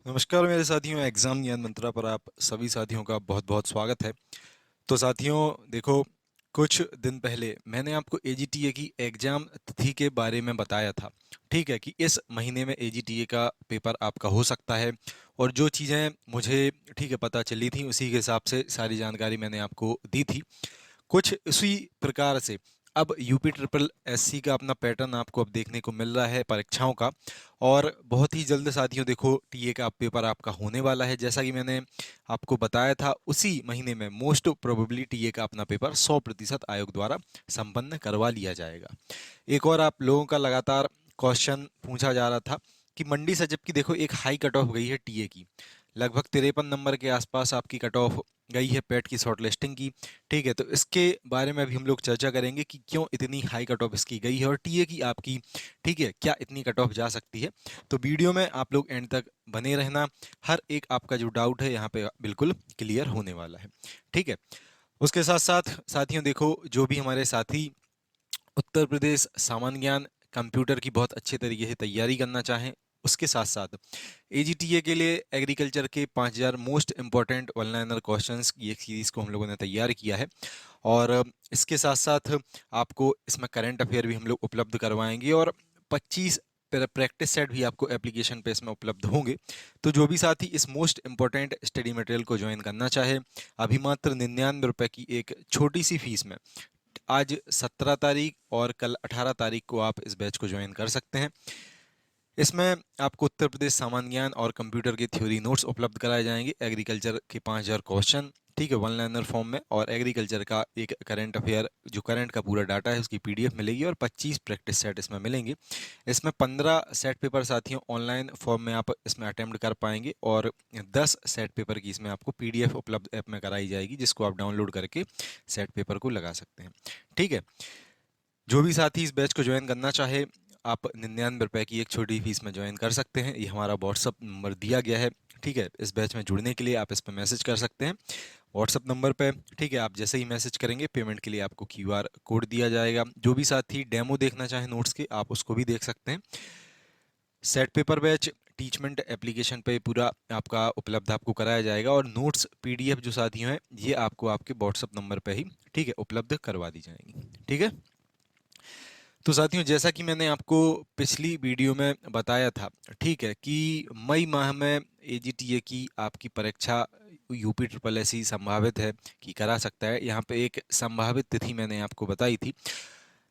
नमस्कार मेरे साथियों, एग्ज़ाम ज्ञान मंत्रा पर आप सभी साथियों का बहुत बहुत स्वागत है। तो साथियों देखो, कुछ दिन पहले मैंने आपको एजीटीए की एग्ज़ाम तिथि के बारे में बताया था। ठीक है कि इस महीने में एजीटीए का पेपर आपका हो सकता है। और जो चीज़ें मुझे ठीक है पता चली थी उसी के हिसाब से सारी जानकारी मैंने आपको दी थी। कुछ इसी प्रकार से अब यूपी ट्रिपल एससी का अपना पैटर्न आपको अब देखने को मिल रहा है परीक्षाओं का। और बहुत ही जल्द साथियों देखो टीए का पेपर आपका होने वाला है। जैसा कि मैंने आपको बताया था उसी महीने में मोस्ट प्रोबेबली टीए का अपना पेपर 100% आयोग द्वारा संपन्न करवा लिया जाएगा। एक और आप लोगों का लगातार क्वेश्चन पूछा जा रहा था कि मंडी से जबकि देखो एक हाई कट ऑफ गई है टीए की, लगभग 53 नंबर के आसपास आपकी कट ऑफ गई है पेट की शॉर्ट लिस्टिंग की। ठीक है, तो इसके बारे में अभी हम लोग चर्चा करेंगे कि क्यों इतनी हाई कट ऑफ इसकी गई है और टीए की आपकी ठीक है क्या इतनी कट ऑफ जा सकती है। तो वीडियो में आप लोग एंड तक बने रहना, हर एक आपका जो डाउट है यहाँ पे बिल्कुल क्लियर होने वाला है। ठीक है, उसके साथ साथ साथियों देखो, जो भी हमारे साथी उत्तर प्रदेश सामान्य ज्ञान कंप्यूटर की बहुत अच्छे तरीके से तैयारी करना चाहें, उसके साथ साथ एजीटीए के लिए एग्रीकल्चर के 5000 most important one liner questions की एक सीरीज को हम लोगों ने तैयार किया है। और इसके साथ साथ आपको इसमें करंट अफेयर भी हम लोग उपलब्ध करवाएंगे और 25 प्रैक्टिस सेट भी आपको एप्लीकेशन पे इसमें उपलब्ध होंगे। तो जो भी साथी इस मोस्ट इंपॉर्टेंट स्टडी मटेरियल को ज्वाइन करना चाहे, अभी मात्र 99 रुपए की एक छोटी सी फीस में आज 17 तारीख और कल 18 तारीख को आप इस बैच को ज्वाइन कर सकते हैं। इसमें आपको उत्तर प्रदेश सामान्य ज्ञान और कंप्यूटर के थ्योरी नोट्स उपलब्ध कराए जाएंगे, एग्रीकल्चर के 5000 क्वेश्चन ठीक है वन लाइनर फॉर्म में, और एग्रीकल्चर का एक करंट अफेयर जो करंट का पूरा डाटा है उसकी पीडीएफ मिलेगी और 25 प्रैक्टिस सेट इसमें मिलेंगे। इसमें 15 सेट पेपर साथियों ऑनलाइन फॉर्म में आप इसमें अटेम्प्ट कर पाएंगे और 10 सेट पेपर की इसमें आपको पीडीएफ उपलब्ध ऐप में कराई जाएगी, जिसको आप डाउनलोड करके सेट पेपर को लगा सकते हैं। ठीक है, जो भी साथी इस बैच को ज्वाइन करना चाहे, आप 99 रुपए की एक छोटी फीस में ज्वाइन कर सकते हैं। ये हमारा व्हाट्सअप नंबर दिया गया है। ठीक है, इस बैच में जुड़ने के लिए आप इस पर मैसेज कर सकते हैं व्हाट्सअप नंबर पे। ठीक है, आप जैसे ही मैसेज करेंगे पेमेंट के लिए आपको क्यूआर कोड दिया जाएगा। जो भी साथी डेमो देखना चाहे नोट्स के, आप उसको भी देख सकते हैं। Set paper batch Teachmint application पे पूरा आपका उपलब्ध आपको कराया जाएगा और नोट्स पीडीएफ जो साथियों हैं ये आपको आपके व्हाट्सअप नंबर पे ही ठीक है उपलब्ध करवा दी जाएंगी। ठीक है, तो साथियों जैसा कि मैंने आपको पिछली वीडियो में बताया था ठीक है कि मई माह में एजीटीए की आपकी परीक्षा यूपी ट्रिपल एस संभावित है कि करा सकता है। यहाँ पे एक संभावित तिथि मैंने आपको बताई थी,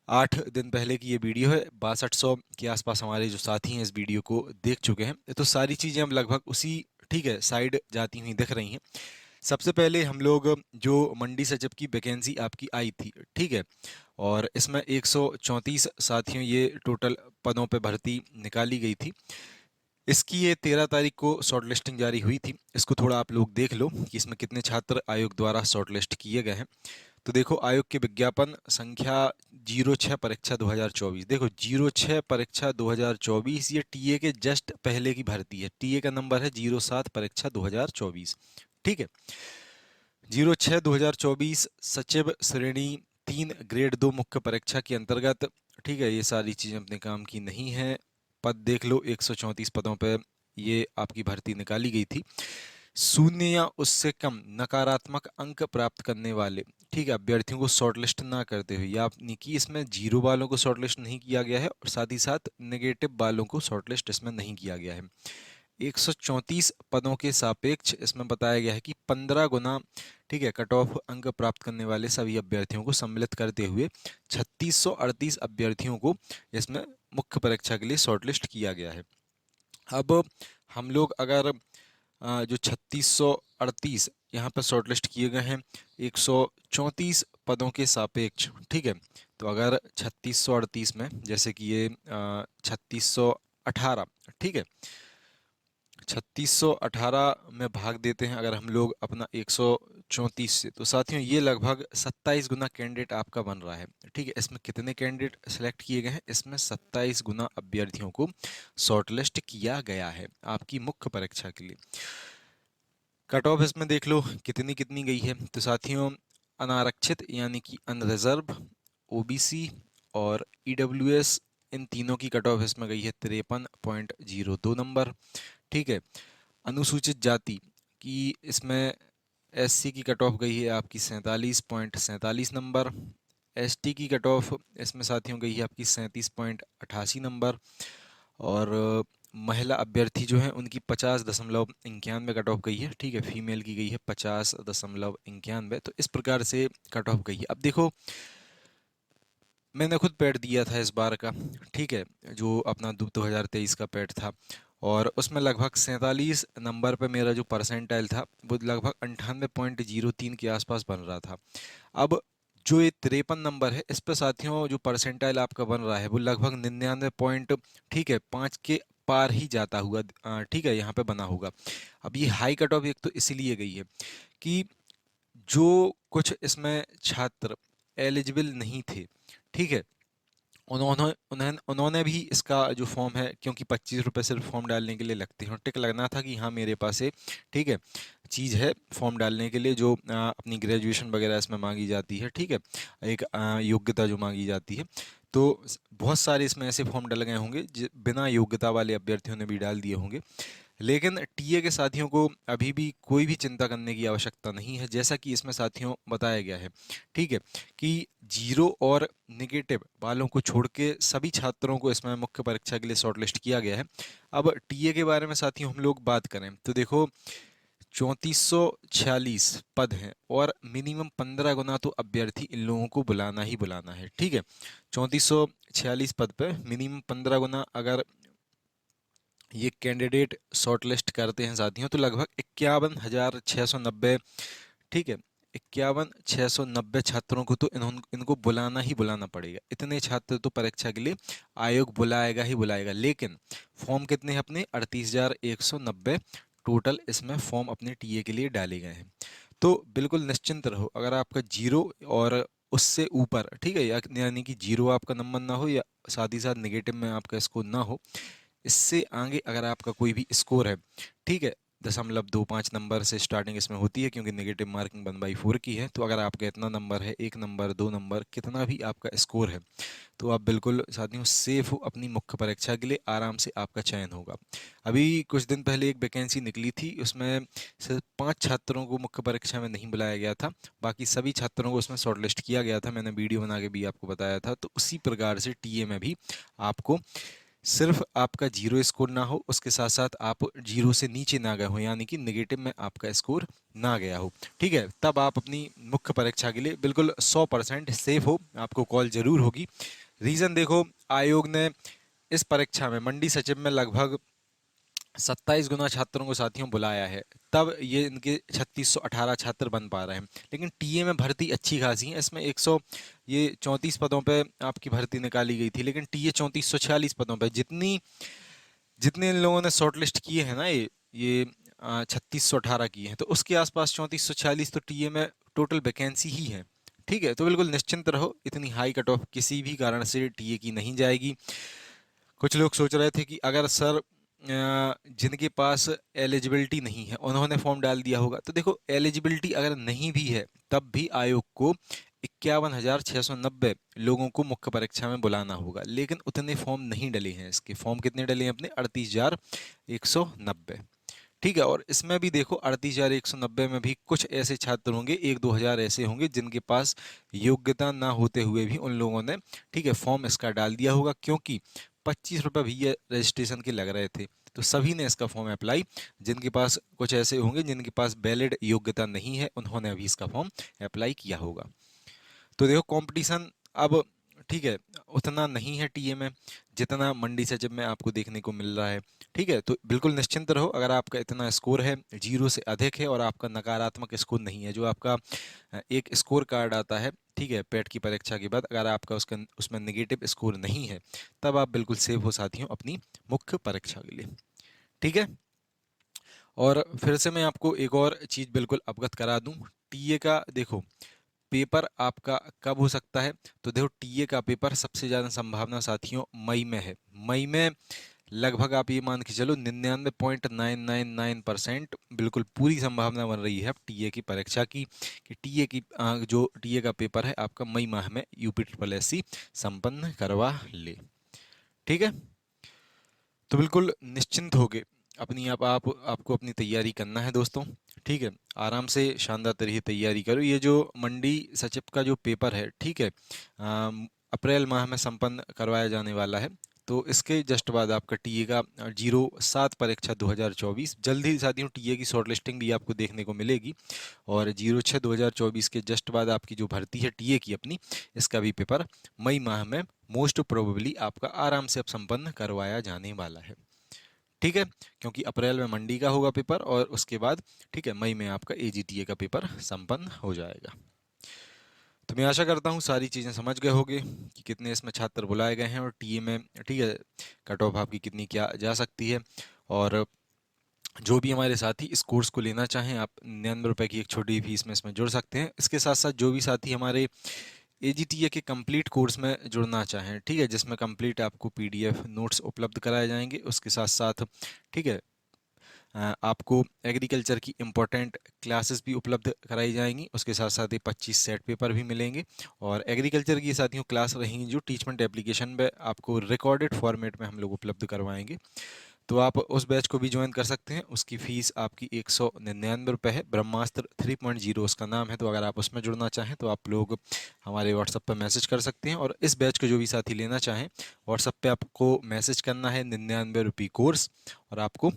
8 दिन पहले की ये वीडियो है। 6200 के आसपास हमारे जो साथी हैं इस वीडियो को देख चुके हैं, तो सारी चीज़ें अब लगभग उसी ठीक है साइड जाती हुई दिख रही हैं। सबसे पहले हम लोग जो मंडी सचिव की वैकेंसी आपकी आई थी ठीक है, और इसमें 134 साथियों ये टोटल पदों पे भर्ती निकाली गई थी। इसकी ये 13 तारीख को शॉर्ट लिस्टिंग जारी हुई थी। इसको थोड़ा आप लोग देख लो कि इसमें कितने छात्र आयोग द्वारा शॉर्ट लिस्ट किए गए हैं। तो देखो आयोग के विज्ञापन संख्या 06 परीक्षा 2024, देखो 06 परीक्षा 2024 ये टीए के जस्ट पहले की भर्ती है। टीए का नंबर है 07 परीक्षा 2024। ठीक है, 06/2024 सचिव श्रेणी 3 ग्रेड 2 मुख्य परीक्षा के अंतर्गत। ठीक है, ये सारी चीज़ें अपने काम की नहीं है। पद देख लो 134 पदों पे ये आपकी भर्ती निकाली गई थी। शून्य या उससे कम नकारात्मक अंक प्राप्त करने वाले ठीक है अभ्यर्थियों को शॉर्टलिस्ट ना करते हुए, यानी कि इसमें जीरो वालों को शॉर्टलिस्ट नहीं किया गया है और साथ ही साथ नेगेटिव वालों को शॉर्टलिस्ट इसमें नहीं किया गया है। 134 पदों के सापेक्ष इसमें बताया गया है कि 15 गुना ठीक है कट ऑफ अंक प्राप्त करने वाले सभी अभ्यर्थियों को सम्मिलित करते हुए 3638 अभ्यर्थियों को इसमें मुख्य परीक्षा के लिए शॉर्टलिस्ट किया गया है। अब हम लोग अगर जो 3638 यहाँ पर शॉर्टलिस्ट किए गए हैं 134 पदों के सापेक्ष ठीक है, तो अगर 3638 में जैसे कि ये 3618 ठीक है 3618 में भाग देते हैं अगर हम लोग अपना 134 से, तो साथियों ये लगभग 27 गुना कैंडिडेट आपका बन रहा है। ठीक है, इसमें कितने कैंडिडेट सेलेक्ट किए गए हैं, इसमें 27 गुना अभ्यर्थियों को शॉर्टलिस्ट किया गया है आपकी मुख्य परीक्षा के लिए। कट ऑफ इसमें देख लो कितनी कितनी गई है, तो साथियों अनारक्षित यानी कि अनरिजर्व, ओबीसी और ईडब्ल्यूएस, इन तीनों की कट ऑफ इसमें गई है 53.02 नंबर। ठीक है, अनुसूचित जाति की इसमें एससी की कट ऑफ गई है आपकी 47.47 नंबर। एसटी की कट ऑफ इसमें साथियों गई है आपकी 37.88 नंबर। और महिला अभ्यर्थी जो हैं उनकी 50.91 कट ऑफ गई है। ठीक है, फीमेल की गई है 50.91। तो इस प्रकार से कट ऑफ गई है। अब देखो, मैंने खुद पैड दिया था इस बार का। ठीक है, जो अपना 2023 का पैड था, और उसमें लगभग 47 नंबर पे मेरा जो परसेंटाइल था वो लगभग 98.03 के आसपास बन रहा था। अब जो ये 53 नंबर है, इस पे साथियों जो परसेंटाइल आपका बन रहा है वो लगभग 99 पॉइंट, ठीक है, 5 के पार ही जाता हुआ ठीक है यहाँ पे बना होगा। अब ये हाई कट ऑफ एक तो इसीलिए गई है कि जो कुछ इसमें छात्र एलिजिबल नहीं थे, ठीक है, उन्होंने उन्हें उन्होंने भी इसका जो फॉर्म है, क्योंकि 25 रुपये सिर्फ फॉर्म डालने के लिए लगते हैं, और टिक लगना था कि हाँ मेरे पास है, ठीक है, चीज़ है फॉर्म डालने के लिए, जो अपनी ग्रेजुएशन वगैरह इसमें मांगी जाती है, ठीक है, एक योग्यता जो मांगी जाती है। तो बहुत सारे इसमें ऐसे फॉर्म डल गए होंगे बिना योग्यता वाले अभ्यर्थियों ने भी डाल दिए होंगे। लेकिन टीए के साथियों को अभी भी कोई भी चिंता करने की आवश्यकता नहीं है, जैसा कि इसमें साथियों बताया गया है, ठीक है, कि जीरो और नेगेटिव वालों को छोड़ के सभी छात्रों को इसमें मुख्य परीक्षा के लिए शॉर्टलिस्ट किया गया है। अब टीए के बारे में साथियों हम लोग बात करें तो देखो, 3446 पद हैं, और मिनिमम 15 गुना तो अभ्यर्थी इन लोगों को बुलाना ही बुलाना है। ठीक है, 3446 पद पे मिनिमम 15 गुना अगर ये कैंडिडेट शॉर्टलिस्ट करते हैं साथियों, तो लगभग 51,690, ठीक है, 51,690 छात्रों को तो इनको बुलाना ही बुलाना पड़ेगा। इतने छात्र तो परीक्षा के लिए आयोग बुलाएगा ही बुलाएगा। लेकिन फॉर्म कितने हैं अपने? 38,190 टोटल इसमें फॉर्म अपने टीए के लिए डाले गए हैं। तो बिल्कुल निश्चिंत रहो, अगर आपका जीरो और उससे ऊपर, ठीक है, यानी कि जीरो आपका नंबर ना हो, या साथ ही साथ नेगेटिव में आपका स्कोर ना हो, इससे आगे अगर आपका कोई भी स्कोर है, ठीक है, 0.25 नंबर से स्टार्टिंग इसमें होती है, क्योंकि नेगेटिव मार्किंग 1/4 की है। तो अगर आपका इतना नंबर है, 1 नंबर, 2 नंबर, कितना भी आपका स्कोर है, तो आप बिल्कुल साथियों सेफ हो, अपनी मुख्य परीक्षा के लिए आराम से आपका चयन होगा। अभी कुछ दिन पहले एक वैकेंसी निकली थी, उसमें सिर्फ 5 छात्रों को मुख्य परीक्षा में नहीं बुलाया गया था, बाकी सभी छात्रों को उसमें शॉर्टलिस्ट किया गया था। मैंने वीडियो बना के भी आपको बताया था। तो उसी प्रकार से टीए में भी आपको सिर्फ आपका जीरो स्कोर ना हो, उसके साथ साथ आप जीरो से नीचे ना गए हो, यानी कि नेगेटिव में आपका स्कोर ना गया हो, ठीक है, तब आप अपनी मुख्य परीक्षा के लिए बिल्कुल 100% सेफ हो। आपको कॉल जरूर होगी। रीज़न देखो, आयोग ने इस परीक्षा में मंडी सचिव में लगभग 27 गुना छात्रों को साथियों बुलाया है, तब ये इनके 3618 छात्र बन पा रहे हैं। लेकिन टीए में भर्ती अच्छी खासी है, इसमें 100 ये 34 पदों पे आपकी भर्ती निकाली गई थी, लेकिन टीए 3446 पदों पे, जितनी जितने इन लोगों ने शॉर्टलिस्ट किए हैं ना, ये 3618 किए हैं, तो उसके आसपास 3446 तो टीए में टोटल वैकेंसी ही है। ठीक है, तो बिल्कुल निश्चिंत रहो, इतनी हाई कट ऑफ किसी भी कारण से टीए की नहीं जाएगी। कुछ लोग सोच रहे थे कि अगर सर जिनके पास एलिजिबिलिटी नहीं है उन्होंने फॉर्म डाल दिया होगा, तो देखो एलिजिबिलिटी अगर नहीं भी है तब भी आयोग को 51,690 लोगों को मुख्य परीक्षा में बुलाना होगा। लेकिन उतने फॉर्म नहीं डले हैं, इसके फॉर्म कितने डले हैं अपने? 38,190। ठीक है, और इसमें भी देखो 38,190 में भी कुछ ऐसे छात्र होंगे, 1-2 हज़ार ऐसे होंगे जिनके पास योग्यता ना होते हुए भी उन लोगों ने, ठीक है, फॉर्म इसका डाल दिया होगा, क्योंकि 25 रुपये भी ये रजिस्ट्रेशन के लग रहे थे। तो सभी ने इसका फॉर्म अप्लाई, जिनके पास कुछ ऐसे होंगे जिनके पास वैलिड योग्यता नहीं है, उन्होंने अभी इसका फॉर्म अप्लाई किया होगा। तो देखो कंपटीशन अब, ठीक है, उतना नहीं है टीए में जितना मंडी सचिव में आपको देखने को मिल रहा है। ठीक है, तो बिल्कुल निश्चिंत रहो, अगर आपका इतना स्कोर है, जीरो से अधिक है, और आपका नकारात्मक स्कोर नहीं है, जो आपका एक स्कोर कार्ड आता है, ठीक है, पेट की परीक्षा के बाद, अगर आपका उसका उसमें नेगेटिव स्कोर नहीं है, तब आप बिल्कुल सेफ हो साथियों अपनी मुख्य परीक्षा के लिए। ठीक है, और फिर से मैं आपको एक और चीज़ बिल्कुल अवगत करा दूं, टीए का देखो पेपर आपका कब हो सकता है? तो देखो टीए का पेपर सबसे ज़्यादा संभावना साथियों मई में है। मई में लगभग आप ये मान के चलो 99.999% बिल्कुल पूरी संभावना बन रही है अब टीए की परीक्षा की, कि टीए की जो टीए का पेपर है आपका मई माह में यूपी ट्रिपल एससी संपन्न करवा ले। ठीक है, तो बिल्कुल निश्चिंत होगे अपनी आप आपको अपनी तैयारी करना है दोस्तों। ठीक है, आराम से शानदार तरीके तैयारी करो। ये जो मंडी सचिव का जो पेपर है, ठीक है, अप्रैल माह में संपन्न करवाया जाने वाला है। तो इसके जस्ट बाद आपका टीए का 07 परीक्षा 2024 जल्द ही साथियों टीए की शॉर्टलिस्टिंग भी आपको देखने को मिलेगी। और 06 2024 के जस्ट बाद आपकी जो भर्ती है टीए की अपनी, इसका भी पेपर मई माह में मोस्ट प्रोबेबली आपका आराम से अब संपन्न करवाया जाने वाला है। ठीक है, क्योंकि अप्रैल में मंडी का होगा पेपर और उसके बाद ठीक है मई में आपका एजीटीए का पेपर संपन्न हो जाएगा। तो मैं आशा करता हूँ सारी चीज़ें समझ गए होंगे कि कितने इसमें छात्र बुलाए गए हैं और टीए में ठीक है कट ऑफ आपकी कितनी क्या जा सकती है। और जो भी हमारे साथी इस कोर्स को लेना चाहें, आप 99 रुपए की एक छोटी फीस में इसमें जुड़ सकते हैं। इसके साथ साथ जो भी साथी हमारे एजीटीए के कंप्लीट कोर्स में जुड़ना चाहें, ठीक है, जिसमें कंप्लीट आपको पीडीएफ नोट्स उपलब्ध कराए जाएंगे, उसके साथ साथ ठीक है आपको एग्रीकल्चर की इम्पोर्टेंट क्लासेस भी उपलब्ध कराई जाएंगी। उसके साथ साथ ये 25 सेट पेपर भी मिलेंगे। और एग्रीकल्चर की साथियों क्लास रहेंगी जो टीचमेंट एप्लीकेशन पे आपको रिकॉर्डेड फॉर्मेट में हम लोग उपलब्ध करवाएंगे। तो आप उस बैच को भी ज्वाइन कर सकते हैं। उसकी फ़ीस आपकी 199 रुपये है। ब्रह्मास्त्र 3.0 उसका नाम है। तो अगर आप उसमें जुड़ना चाहें तो आप लोग हमारे व्हाट्सएप पर मैसेज कर सकते हैं। और इस बैच को जो भी साथी लेना चाहें, व्हाट्सएप पे आपको मैसेज करना है 99 रुपये कोर्स, और आपको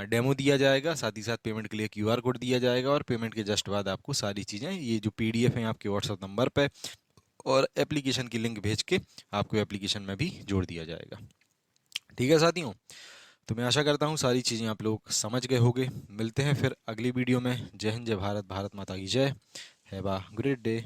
डेमो दिया जाएगा, साथ ही साथ पेमेंट के लिए क्यूआर कोड दिया जाएगा। और पेमेंट के जस्ट बाद आपको सारी चीज़ें ये जो पीडीएफ हैं आपके व्हाट्सएप नंबर पे और एप्लीकेशन की लिंक भेज के आपको एप्लीकेशन में भी जोड़ दिया जाएगा। ठीक है साथियों, तो मैं आशा करता हूँ सारी चीज़ें आप लोग समझ गए होंगे। मिलते हैं फिर अगली वीडियो में। जय हिंद, जय भारत, भारत माता की जय। Have a great day.